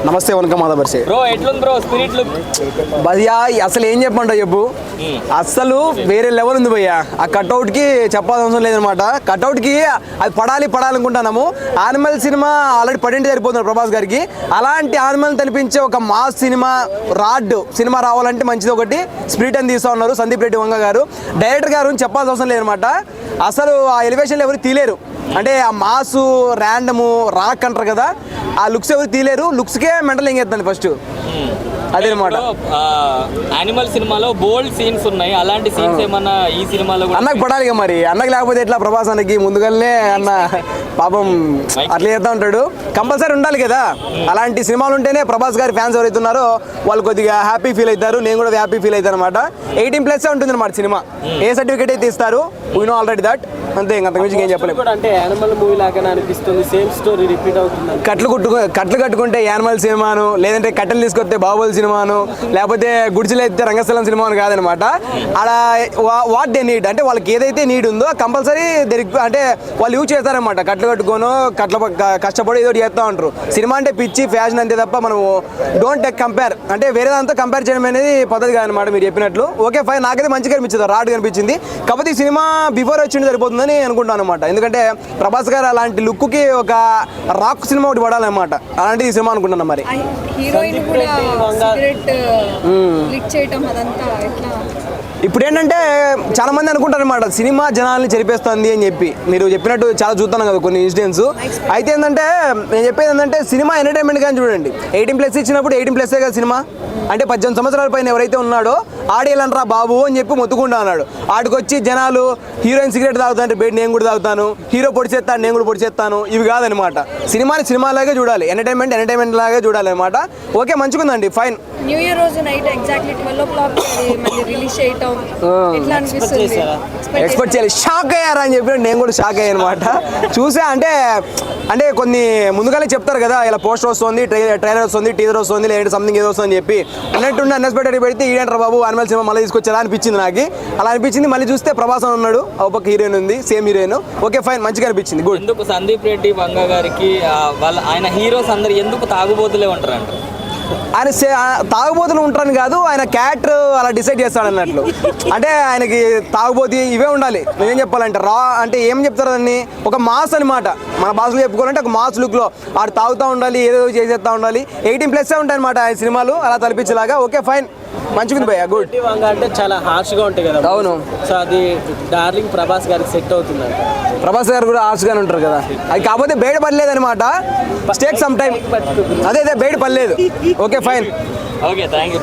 నమస్తే వనకం మాధవర్షి బ్రో ఎట్లుంది bro spirit look భయ్యా అసలు ఏం చెప్పంటావు చెప్పు అసలు వేరే లెవెల్ ఉంది భయ్యా ఆ కట్అవుట్కి చెప్పాల్సిన అవసరం లేదనమాట కట్అవుట్కి అది పడాలనుకుంటున్నాము యానిమల్ సినిమా ఆల్రెడీ పడింటి సరిపోతున్నారు ప్రభాస్ గారికి అలాంటి యానిమల్ కనిపించే ఒక మాస్ సినిమా సినిమా రావాలంటే మంచిది ఒకటి స్పిరిట్ అని తీస్తూ ఉన్నారు సందీప్ రెడ్డి వంగ గారు డైరెక్టర్ గారు చెప్పాల్సిన అవసరం లేదనమాట అసలు ఆ ఎలివేషన్లు ఎవరు తీలేరు అంటే ఆ మాసు ర్యాండము రాక్ అంటారు కదా ఆ లుక్స్ ఎవరు తీలేరు లుక్స్కే మెంటల్ ఎంగేస్తుంది ఫస్ట్ అదేనమాట యానిమల్ సినిమాలో బోల్డ్ సీన్స్ ఉన్నాయి అలాంటి సీన్స్ ఏమన్నా ఈ సినిమాలో అన్నకు పడాలి ఇక మరి అన్నకు లేకపోతే ఎట్లా ప్రభాస్ అన్నకి ముందుగానే అన్న పాపం అట్లా చేస్తూ ఉంటాడు కంపల్సరీ ఉండాలి కదా అలాంటి సినిమాలు ఉంటేనే ప్రభాస్ గారి ఫ్యాన్స్ ఎవరైతే ఉన్నారో వాళ్ళు కొద్దిగా హ్యాపీ ఫీల్ అవుతారు నేను కూడా హ్యాపీ ఫీల్ అవుతాను అనమాట 18+ ఉంటుంది అనమాట సినిమా ఏ సర్టిఫికేట్ అయితే ఇస్తారు వీ నో ఆల్రెడీ దట్ అంతే ఇంకా అంతకు మించి ఏం చెప్పలేము అంటే యానిమల్ మూవీ లాగానే అనిపిస్తుంది సేమ్ స్టోరీ రిపీట్ అవుతుంది కట్లు కట్టుకుంటే యానిమల్ సినిమాను లేదంటే కట్టెలు తీసుకొస్తే బాహుబలి సినిమాను లేకపోతే గుడిసెలు అయితే రంగస్థలం సినిమాను కాదనమాట అలా వాట్ దే నీడ్ అంటే వాళ్ళకి ఏదైతే నీడ్ ఉందో కంపల్సరీ అంటే వాళ్ళు యూజ్ చేస్తారనమాట కట్లు కట్టుకోను కష్టపడి ఏదో చేస్తూ ఉంటారు సినిమా అంటే పిచ్చి ఫ్యాషన్ అంతే తప్ప మనం డోంట్ కంపేర్ అంటే వేరే దాంతో కంపేర్ చేయడం అనేది పద్ధతి కాదనమాట మీరు చెప్పినట్లు ఓకే ఫైన్ నాకైతే మంచిగా అనిపించింది రాడ్ కనిపించింది కాకపోతే ఈ సినిమా బిఫోర్ వచ్చింది సరిపోతుందని అనుకుంటాను అనమాట ఎందుకంటే ప్రభాస్ గారు అలాంటి లుక్కి ఒక రాక్ సినిమా ఒకటి పడాలన్నమాట అలాంటిది ఈ సినిమా అనుకుంటున్నాను మరి ఇప్పుడు ఏంటంటే చాలా మంది అనుకుంటారు అనమాట సినిమా జనాల్ని చెరిపేస్తుంది అని చెప్పి మీరు చెప్పినట్టు చాలా చూస్తాను కదా కొన్ని ఇన్సిడెంట్స్ అయితే ఏంటంటే నేను చెప్పేది ఏంటంటే సినిమా ఎంటర్టైన్మెంట్ కానీ చూడండి 18+ ఇచ్చినప్పుడు 18+ కదా సినిమా అంటే 18 సంవత్సరాల పైన ఎవరైతే ఉన్నాడో ఆడేయాలంటారా బాబు అని చెప్పి మొత్తుకుంటా అన్నాడు ఆడికొచ్చి జనాలు హీరోయిన్ సిగరెట్ తాగుతాను బయట నేను కూడా తాగుతాను హీరో పొడిచేస్తాను నేను కూడా పొడిచేస్తాను ఇవి కాదనమాట సినిమాని సినిమాలాగే చూడాలి ఎంటర్టైన్మెంట్ లాగే చూడాలి అనమాట ఓకే మంచిగుందండి ఫైన్ న్యూ ఇయర్ రోజు నైట్ ఎగ్జాక్ట్లీ 12 రిలీజ్ చేయటం ఎట్లా అనిపిస్తుంది ఎక్స్పెక్ట్ చేయాలి షాక్ అయ్యారా అని చెప్పి నేను కూడా షాక్ అయ్యాను అనమాట చూసా అంటే కొన్ని ముందుగానే చెప్తారు కదా ఇలా పోస్టర్ వస్తుంది ట్రైలర్ వస్తుంది టీజర్ వస్తుంది లేదంటే సంథింగ్ ఏదో వస్తుంది అని చెప్పి అన్నట్టుండి అన్ఎక్స్పెక్టెడ్ పెడితే ఈడేంటారు బాబు యానిమల్ సినిమా మళ్ళీ తీసుకొచ్చేలా అనిపించింది నాకు అలా అనిపించింది మళ్ళీ చూస్తే ప్రభాస్ ఉన్నాడు ఒక పక్క హీరోయిన్ ఉంది సేమ్ హీరోయిన్ ఓకే ఫైన్ మంచిగా అనిపించింది గుడ్ ఎందుకు సందీప్ రెడ్డి వంగ గారికి ఆయన హీరోస్ అందరు ఎందుకు తాగుబోతులే ఉంటారంట ఆయన తాగుబోతులు ఉంటారని కాదు ఆయన క్యారెక్టర్ అలా డిసైడ్ చేస్తాడు అన్నట్లు అంటే ఆయనకి తాగుబోతి ఇవే ఉండాలి నేనేం చెప్పాలంటే అంటే ఏం చెప్తారు దాన్ని ఒక మాస్ అనమాట మన భాషలో చెప్పుకోవాలంటే ఒక మాస్ లుక్లో ఆడు తాగుతూ ఉండాలి ఏదో చేసేస్తూ ఉండాలి 18+ ఉంటాయి అనమాట ఆయన సినిమాలు అలా తలపించేలాగా ఓకే ఫైన్ మంచిగా భయ్యా గుడ్ అంటే చాలా హార్ష్గా ఉంటాయి కదా అవును సో అది డార్లింగ్ ప్రభాస్ గారికి సెట్ అవుతుంది ప్రభాస్ గారు కూడా హార్ష్గానే ఉంటారు కదా అది కాకపోతే బయట పడలేదు అనమాట స్టేక్ సమ్ టైం అదే బయట పడలేదు okay fine okay thank you